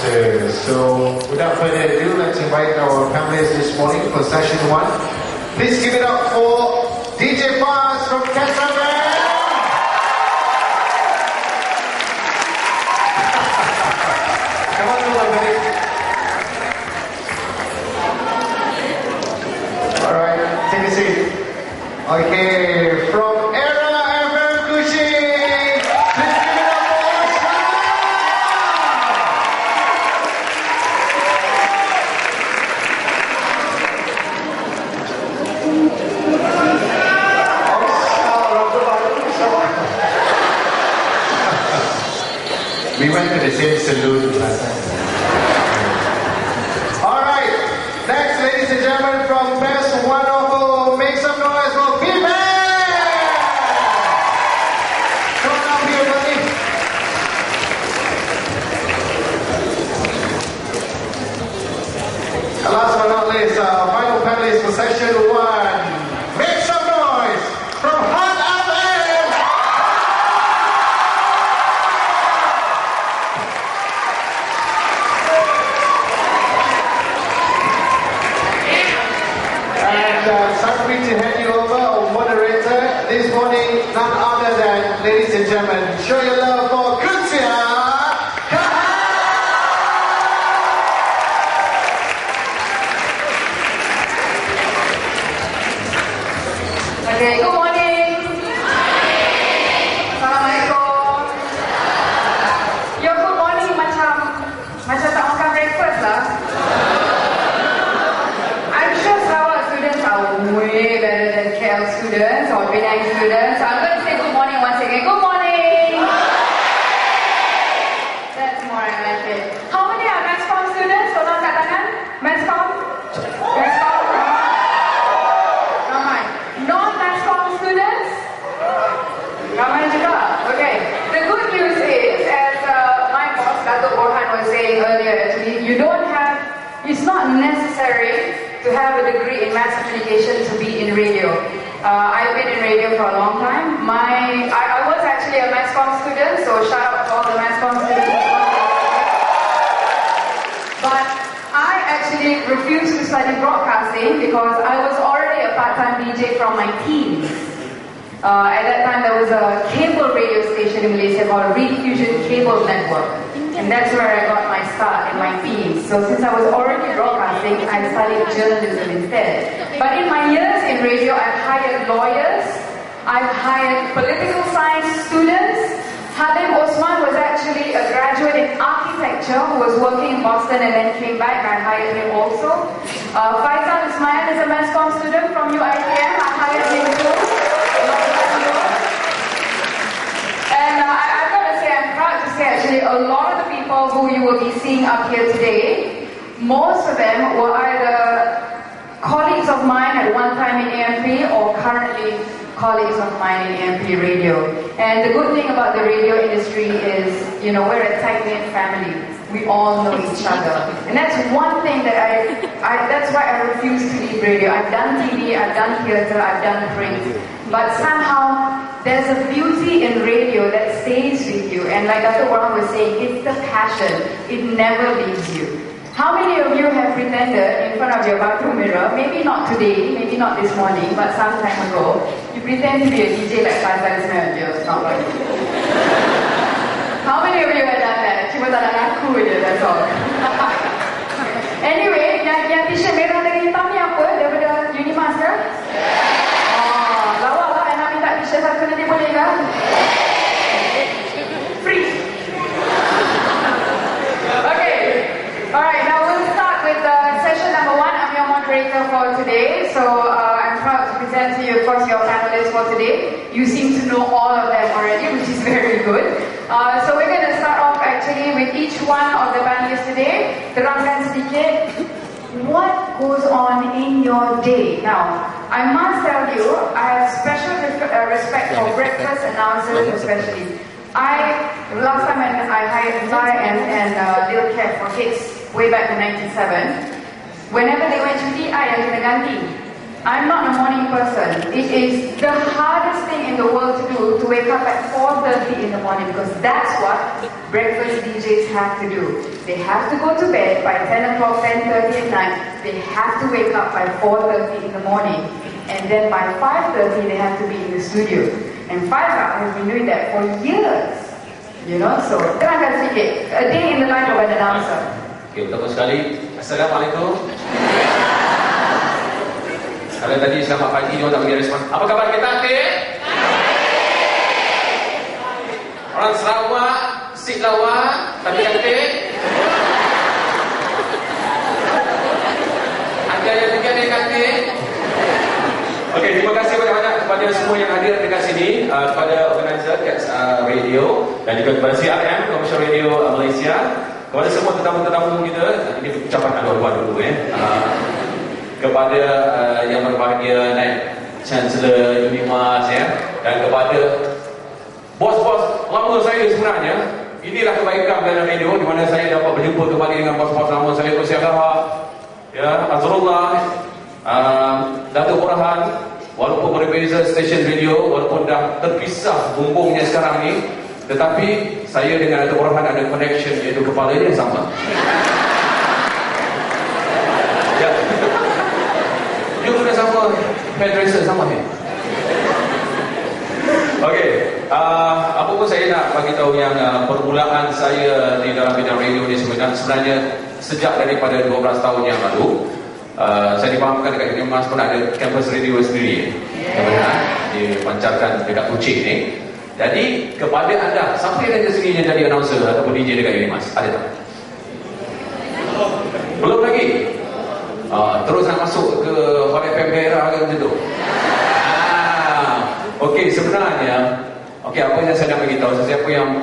answers. So without further ado, let's invite our panelists this morning for session 1. Please give it up for DJ Fast from Kesra Band. Come on over, buddy. Alright, take a seat. Okay, from Era FM Kuching, please give it up for Osman. We went to the same saloon last time. Alright, next, ladies and gentlemen, from Best 104, make some noise for P-Man! Come on up here, buddy. And last but not least, final panelist for session 1. Make some noise from Hot FM! And time for me to hand you over our moderator this morning, none other than, ladies and gentlemen, show your love for Kunsia. Okay, good morning. Assalamualaikum. Your good morning macam tak makan breakfast lah. I'm sure Sarawak students are way better than KL students or Penang students. So I'm going to say good morning once again. Good morning. That's more I like it. How many are Mass Comm students? Tolong kat tangan. Mass Comm? Mass Comm? Ramai. Non-Mass Comm students? Ramai juga. Okay. The good news is, as my boss, Dato' Borhan, was saying earlier, actually, it's not necessary to have a degree in mass communication to be in radio. I've been in radio for a long time. I was actually a Mass Comm student, so shout out to all the Mass Comm students. But I actually refused to study broadcasting because I was already a part-time DJ from my teens. At that time, there was a cable radio station in Malaysia called Refusion Cable Network. And that's where I got my start in my teens. So since I was already broadcasting, I studied journalism instead. But in my years in radio, I've hired lawyers, I've hired political science students. Halim Osman was actually a graduate in architecture who was working in Boston and then came back. I hired him also. Faisal Ismail is a Mass Comm student from UITM. I hired him too. And I've got to say, I'm proud to say actually a lot of the people who you will be seeing up here today, most of them were either colleagues of mine at one time in AMP or currently colleagues of mine in AMP Radio. And the good thing about the radio industry is, we're a tight-knit family. We all know each other. And that's one thing that that's why I refuse to leave radio. I've done TV, I've done theatre, I've done print. But somehow, there's a beauty in radio that stays with you. And like Dr. Warren was saying, it's the passion. It never leaves you. How many of you have pretended in front of your bathroom mirror, maybe not today, maybe not this morning, but some time ago, you pretend to be a DJ like Faisal Ismail, not like you. How many of you have done that? Cuma tak nak ngaku je, that's all. Anyway, yang t-shirt merah dengan hitam ni apa? Daripada Unimas ke? Lawa lah, nak minta t-shirt satu nanti boleh ke? Free. Okay. Alright, now we'll start with session number 1. I'm your moderator for today. So I'm proud to present to you, of course, your panelists for today. You seem to know all of them already, which is very good. So we're going to start off actually with each one of the panelists today. Terangkan sedikit what goes on in your day. Now, I must tell you, I have special respect for breakfast announcers especially. Last time when I hired Zai and Lil Kev for Hits way back in 1997, whenever they went cuti, I yang kena ganti. I'm not a morning person. It is the hardest thing in the world to do, to wake up at 4:30 in the morning, because that's what breakfast DJs have to do. They have to go to bed by 10 o'clock, 10:30 at night. They have to wake up by 4:30 in the morning. And then by 5:30 they have to be in the studio. And Faizal has been doing that for years. You know, so terangkan sikit. A day in the life of an announcer. Okay, pertama sekali, Assalamualaikum. Kalau tadi selamat pagi, dia tak bagi respon. Apa khabar kita, Atik? Orang Sarawak, sik lawak, tapi cantik. Ada yang tiga ni cantik. Okey, terima kasih banyak-banyak kepada semua yang hadir dekat sini, kepada organizer Cats Radio dan juga kepada CRM, Commercial Radio Malaysia, kepada semua tetamu-tetamu kita. Ini ucapan luar dulu kepada yang berbahagia naik Chancellor Unimas dan kepada bos-bos lama saya sebenarnya. Inilah kebaikan dalam radio di mana saya dapat berjumpa kembali dengan bos-bos lama saya, Usia Dahar, Azrullah, Datuk Orhan. Walaupun berbeza stesen radio, walaupun dah terpisah bumbungnya sekarang ni, tetapi saya dengan Datuk Orhan ada connection, iaitu kepalanya sama. Juga sama hairdresser sama ni. Okey, apa pun saya nak bagi tahu yang permulaan saya di dalam bidang radio ni sebenarnya sejak daripada 12 tahun yang lalu. Saya dipahamkan dekat Unimas pun ada campus radio sendiri dipancarkan dekat Kuching ni. Jadi kepada anda, siapa yang ada sini yang jadi announcer ataupun DJ dekat Unimas? Ada tak? Belum lagi? Terus nak masuk ke Hot FM Perak ke macam tu? Okey, sebenarnya apa yang saya nak beritahu, sesiapa yang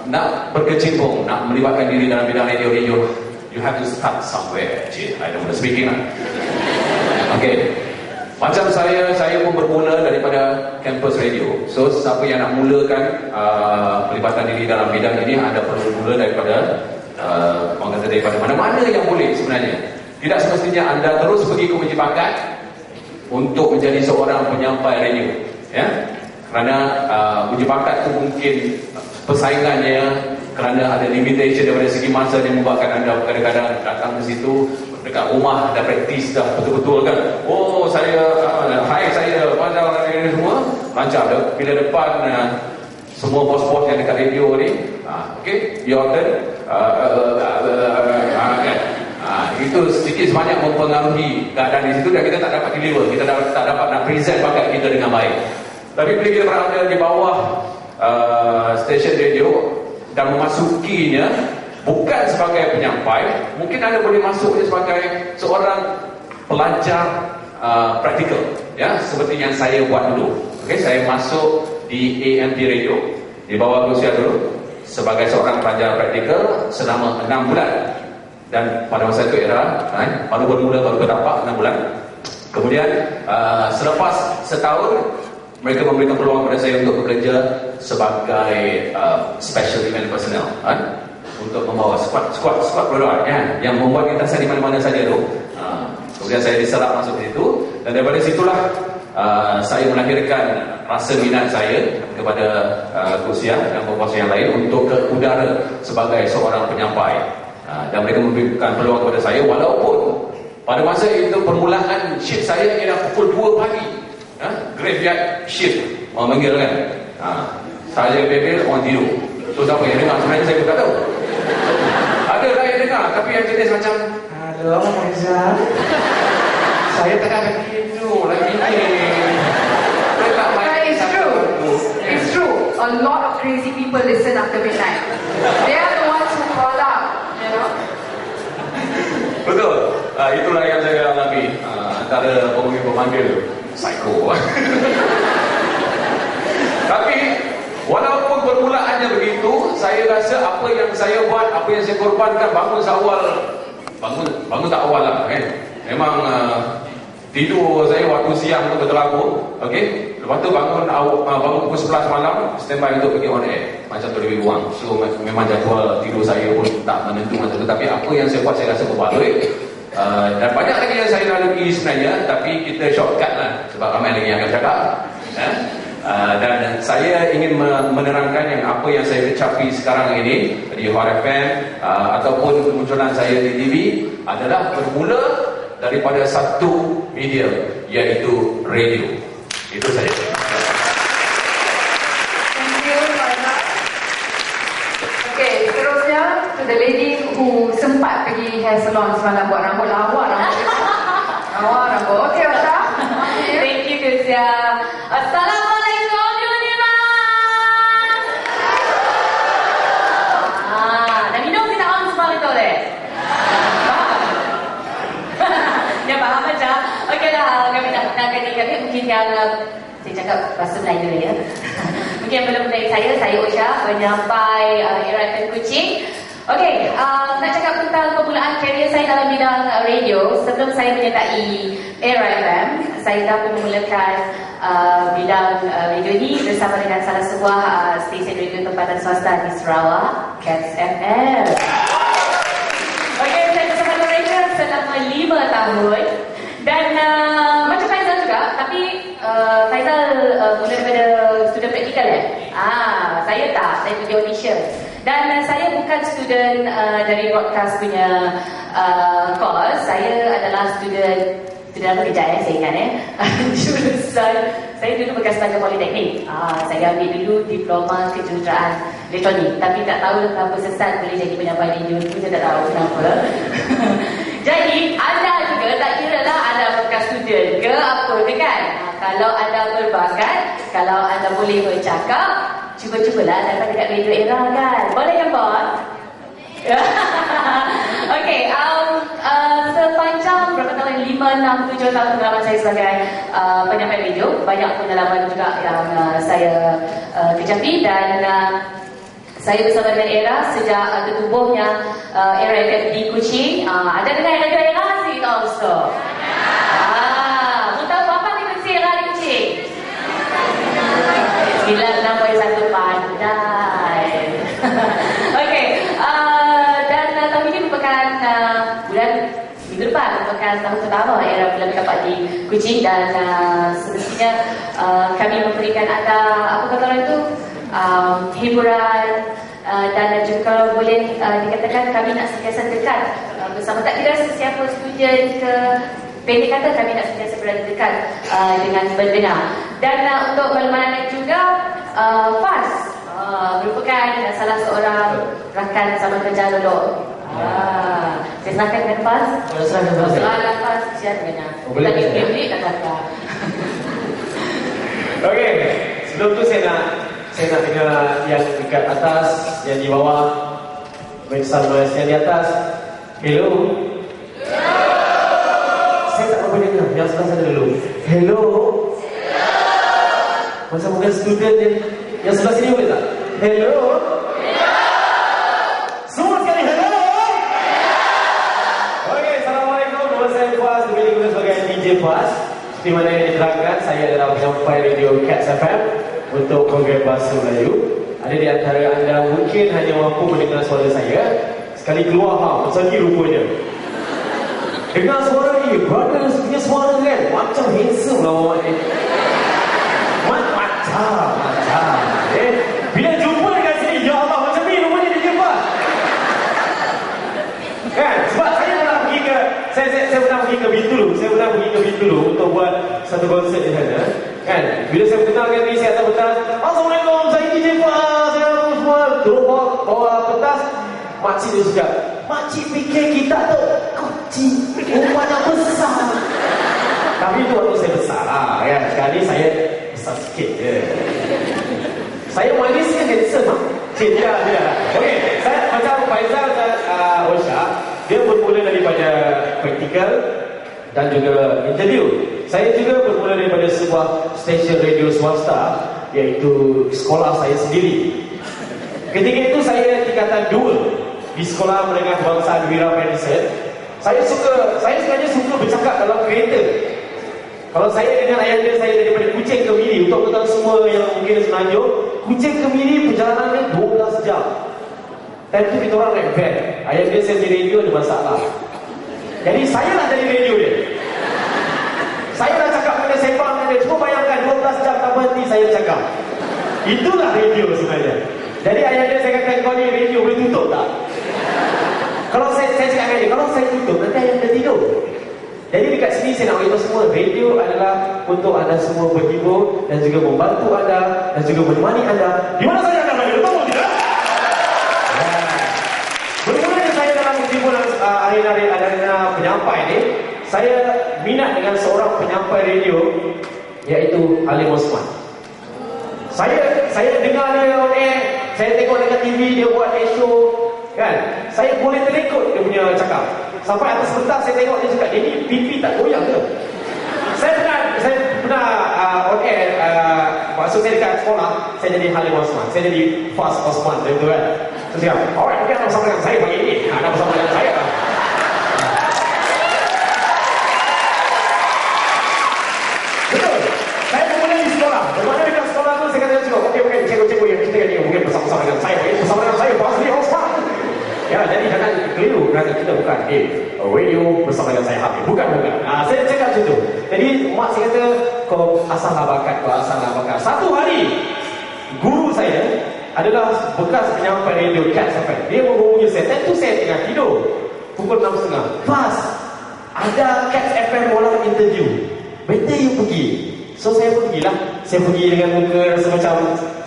nak berkecimpung, nak melibatkan diri dalam bidang radio, you have to start somewhere. I don't want to speaking lah. Okay, macam saya pun bermula daripada campus radio. So siapa yang nak mulakan pelibatan diri dalam bidang ini, anda perlu mula daripada orang kata daripada mana-mana yang boleh sebenarnya. Tidak semestinya anda terus pergi ke uji bakat untuk menjadi seorang penyampai radio, kerana uji bakat itu mungkin persaingannya, kerana ada limitation daripada segi masa yang membuatkan anda kadang-kadang datang ke situ dekat rumah dah praktis dah betul-betul kan. Oh saya saya macam ini semua lancar dah. Bila depan semua bos-bos yang dekat radio ni, okay, your turn, itu sedikit sebanyak mempengaruhi keadaan di situ dan kita tak dapat deliver, kita tak dapat nak present bakat kita dengan baik. Tapi bila kita berada di bawah stesen radio dan memasukinya bukan sebagai penyampai, mungkin anda boleh masuk sebagai seorang pelajar praktikal, seperti yang saya buat dulu. Okay, saya masuk di AMP Radio di bawah usia dulu sebagai seorang pelajar praktikal selama 6 bulan. Dan pada masa itu baru bermula, baru berdampak 6 bulan. Kemudian selepas setahun, mereka memberikan peluang kepada saya untuk bekerja sebagai special event personnel, untuk membawa squad produk yang membuat lintasan di mana-mana saja tu. Kemudian saya diserap masuk ke situ, dan daripada situlah saya melahirkan rasa minat saya kepada Kusia dan bos yang lain untuk ke udara sebagai seorang penyampai. Dan mereka memberikan peluang kepada saya, walaupun pada masa itu permulaan shift saya ialah pukul 2 pagi, graveyard shift orang panggil kan. Saya bebel orang tidur. So siapa yang dengar, sebenarnya saya pun tak tahu. Ada lah yang dengar, tapi yang jenis macam, halo Faizal, saya tengah tidur lagi ni. It's true. It's true. A lot of crazy people listen after midnight. They are the ones who call up, you know. Betul. Itulah yang saya alami. Antara pemanggil psycho. Tapi walaupun permulaannya begitu, saya rasa apa yang saya buat, apa yang saya korbankan, bangun seawal, bangun tak awal lah memang tidur saya waktu siang tu berterabur. Okey, lepas tu bangun pukul 11 malam, standby untuk pergi on air. Macam tu lebih kurang. So memang jadual tidur saya pun tak menentu macam tu. Tapi apa yang saya buat, saya rasa berbaloi. Dan banyak lagi yang saya lalui sebenarnya, tapi kita shortcut lah sebab ramai lagi yang akan cakap. Dan saya ingin menerangkan yang apa yang saya capai sekarang ini di Hot FM ataupun kemunculan saya di TV adalah bermula daripada satu media, iaitu radio. Itu saja. Thank you, Faizal. Okay, seterusnya to the lady who sempat pergi hair salon semalam buat rambut lawa rambut. Okay, Osha. Thank you, Kezia. Assalamualaikum, Uniman. Dah minum kita on semua itu deh. Ya faham aja. Okey dah, kami nak kami mungkin yang saya cakap bahasa Melayu ya. Mungkin belum mengenai saya Osha, penyampai Era FM Kuching. Okey, nak cakap tentang permulaan karier saya dalam bidang radio. Sebelum saya menyertai Era FM, saya dah memulakan bidang radio ini bersama dengan salah sebuah stesen radio tempatan swasta di Sarawak, Cats FM. Okey, saya bersama mereka selama 5 tahun. Dan macam Faizal juga, tapi Faizal mula daripada student praktikal saya tak, saya pergi audition. Dan saya bukan student dari broadcast punya course. Saya adalah student apa kejap saya ingat jurusan saya dulu bekas pelajar politeknik. Saya ambil dulu diploma kejuruteraan elektronik, tapi tak tahu kenapa sesat boleh jadi penyampai radio tu, saya tak tahu kenapa. Jadi anda juga tak kira lah anda bekas student ke apa ke kan. Kalau anda berbakat, kalau anda boleh bercakap, cuba-cubalah datang dekat Radio Era kan. Boleh kan, Bon? Okey, sepanjang berapa tahun, 5, 6, 7 tahun pengalaman saya sebagai penyampai radio, banyak pengalaman juga yang saya kecapi. Dan saya bersama dengan Era sejak tertubuhnya Era FM di Kuching. Ada dengar Radio Era sih tak Ustaz? Tahu apa frekuensi Era di Kuching? 96.1 pandai. Okey, dan tahun ini merupakan bulan minggu depan merupakan tahun pertama Era bulan dapat di Kuching. Dan semestinya kami memberikan anda apa kata orang itu, hiburan, dan juga kalau boleh dikatakan kami nak sentiasa dekat bersama, tak kira sesiapa student ke, pendek kata kami nak sentiasa berada dekat dengan pendengar. Dan untuk makluman juga, Faz merupakan salah seorang rakan sama kerja dulu. Saya serahkan dengan Faz. Serahkan Faz, siap dengan kita beli dan kata. Okey, sebelum tu saya nak dengar yang dekat atas, yang di bawah. Bersama yang di atas. Hello. Saya tak apa dengar. Yang sebelah sana dulu. Hello. Macam bukan student dia. Yang sebelah sini boleh tak? Hello. Semua sekali hello. Okey, Assalamualaikum. Nama saya Faz, lebih dikenal sebagai DJ Faz. Seperti mana yang diterangkan, saya adalah penyampai radio Cats FM untuk program Bahasa Melayu. Ada di antara anda mungkin hanya mampu mendengar suara saya. Sekali keluar, macam ni rupanya. Dengar suara ni, brothers punya suara kan, macam handsome lah awak ni. Macam. Bila jumpa dekat sini, ya Allah, macam ni rupanya dia jumpa. Kan, sebab saya pernah pergi ke, saya pernah pergi ke Bintulu untuk buat satu konsert di sana. Kan, bila saya kenalkan diri saya atas pentas, Assalamualaikum, saya DJ Faz, saya semua turun bawa pentas. Makcik dia suka. Makcik fikir kita tu kecil, rupanya besar. Tapi itu waktu saya besar lah kan. Sekali saya besar sikit je. Saya manis kan handsome. Tidak. Okey, saya macam Faizal dan Osha, dia bermula daripada praktikal dan juga interview. Saya juga bermula daripada sebuah stesen radio swasta, iaitu sekolah saya sendiri. Ketika itu saya tingkatan 2 di Sekolah Menengah Kebangsaan Wira Madison. Saya sebenarnya suka bercakap dalam kereta. Kalau saya dengan ayah saya daripada Kuching ke Miri, untuk tuan semua yang mungkin Semenanjung, Kuching ke Miri perjalanannya 12 jam. Time tu kita orang naik van. Ayah saya di radio ada masalah. Jadi saya lah jadi radio dia. Saya dah cakap pada sembang dengan dia. Cuba bayangkan 12 jam tak berhenti saya cakap. Itulah radio sebenarnya. Jadi ayah dia saya kata, kau ni radio boleh tutup tak? Kalau saya cakap dengan dia, kalau saya tutup nanti ayah dia tidur. Jadi dekat sini saya nak beritahu semua, radio adalah untuk anda semua berhibur dan juga membantu anda dan juga menemani anda. Di mana saja anda berada, betul tidak? Bermulanya saya dalam himpunan arena penyampai ni, saya minat dengan seorang penyampai radio iaitu Halim Osman. Saya dengar dia on air, saya tengok dekat TV dia buat show kan. Saya boleh terikut dia punya cakap. Sampai atas sebentar saya tengok dia cakap, ini pipi tak goyang ke? Saya pernah on air, maksud saya dekat sekolah, saya jadi Halim Osman, saya jadi Fast Osman, betul kan? Saya cakap, alright, mungkin anda bersama dengan saya pagi ini, anda bersama dengan saya. Betul, saya memulai di sekolah. Bermakna dekat sekolah tu saya kata cakap, okey, cikgu-cikgu yang kita ni mungkin bersama-sama dengan saya, bersama dengan saya, Fazli Osman. Ya, jadi jangan keliru kerana kita bukan radio bersama dengan saya Habib. Bukan. Saya cakap macam tu. Jadi mak saya kata, kau asal bakat. Satu hari guru saya adalah bekas penyampai radio Cat sampai. Dia menghubungi saya. Tentu saya tengah tidur. Pukul 6.30. Pas ada Cat FM bola interview. Better you pergi. So saya pergilah. Saya pergi dengan muka rasa macam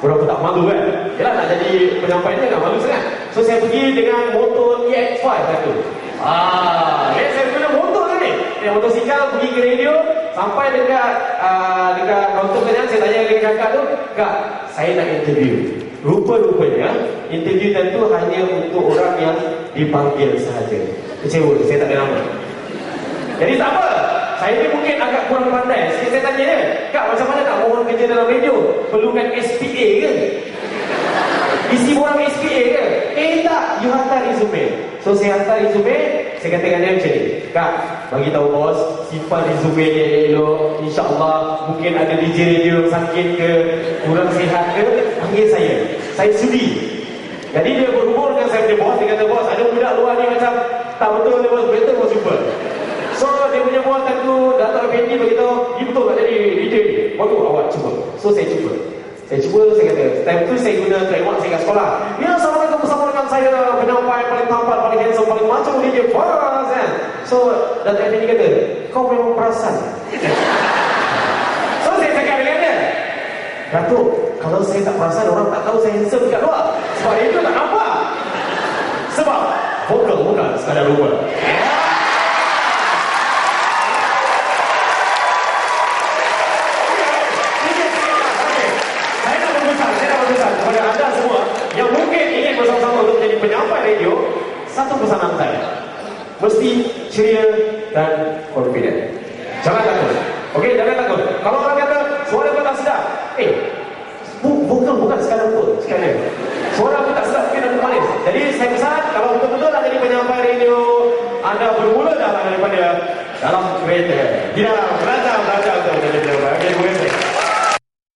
berapa tak malu kan. Yalah nak jadi penyampai dia tak malu sangat. So saya pergi dengan motor EX5 satu. Saya guna motor ni. Motosikal pergi ke radio. Sampai dekat kaunter kenyang, saya tanya dengan kakak tu, Kak, saya nak interview. Rupa-rupanya interview tentu hanya untuk orang yang dipanggil sahaja. Kecewa, saya tak ada nama. Jadi tak apa, saya ni mungkin agak kurang pandai. Saya tanya dia, Kak, macam mana nak mohon kerja dalam radio? Perlukan SPA ke? Isi borang SPA ke? Tak, you hantar resume. So saya hantar resume. Saya kata dengan dia macam ni, Kak, bagi tahu bos, simpan resume dia elok. InsyaAllah mungkin ada DJ radio sakit ke, kurang sihat ke, panggil saya. Saya sudi. Jadi dia berhubung dengan saya punya bos. Dia kata, bos, ada budak luar ni macam tak betul dia bos, better bos jumpa. So dia punya bos tentu Dato' Effendi beritahu, dia betul tak jadi DJ ni? Bagus awak cuba. So saya cuba. Saya kata, time tu saya guna trademark saya kat sekolah. Ya, assalamualaikum, bersama dengan saya penyampai paling tampan, paling handsome, paling macam DJ Faz kan. So Dato' Effendi kata, kau memang perasan. So saya cakap dengan dia, Dato', kalau saya tak perasan, orang tak tahu saya handsome dekat luar. Sebab itu tak nampak. Sebab vokal bukan sekadar rupa. Kepada anda semua yang mungkin ingin bersama-sama untuk menjadi penyampai radio, satu pesanan saya, mesti ceria dan confident. Jangan takut. Okey, jangan takut. Kalau orang kata suara kau tak sedap, bukan sekadar betul sekadar. Suara aku tak sedap, mungkin aku manis. Jadi saya pesan, kalau betul-betul nak jadi penyampai radio, anda bermula dah daripada dalam kereta. Tidak belajar untuk menjadi penyampai. Okey,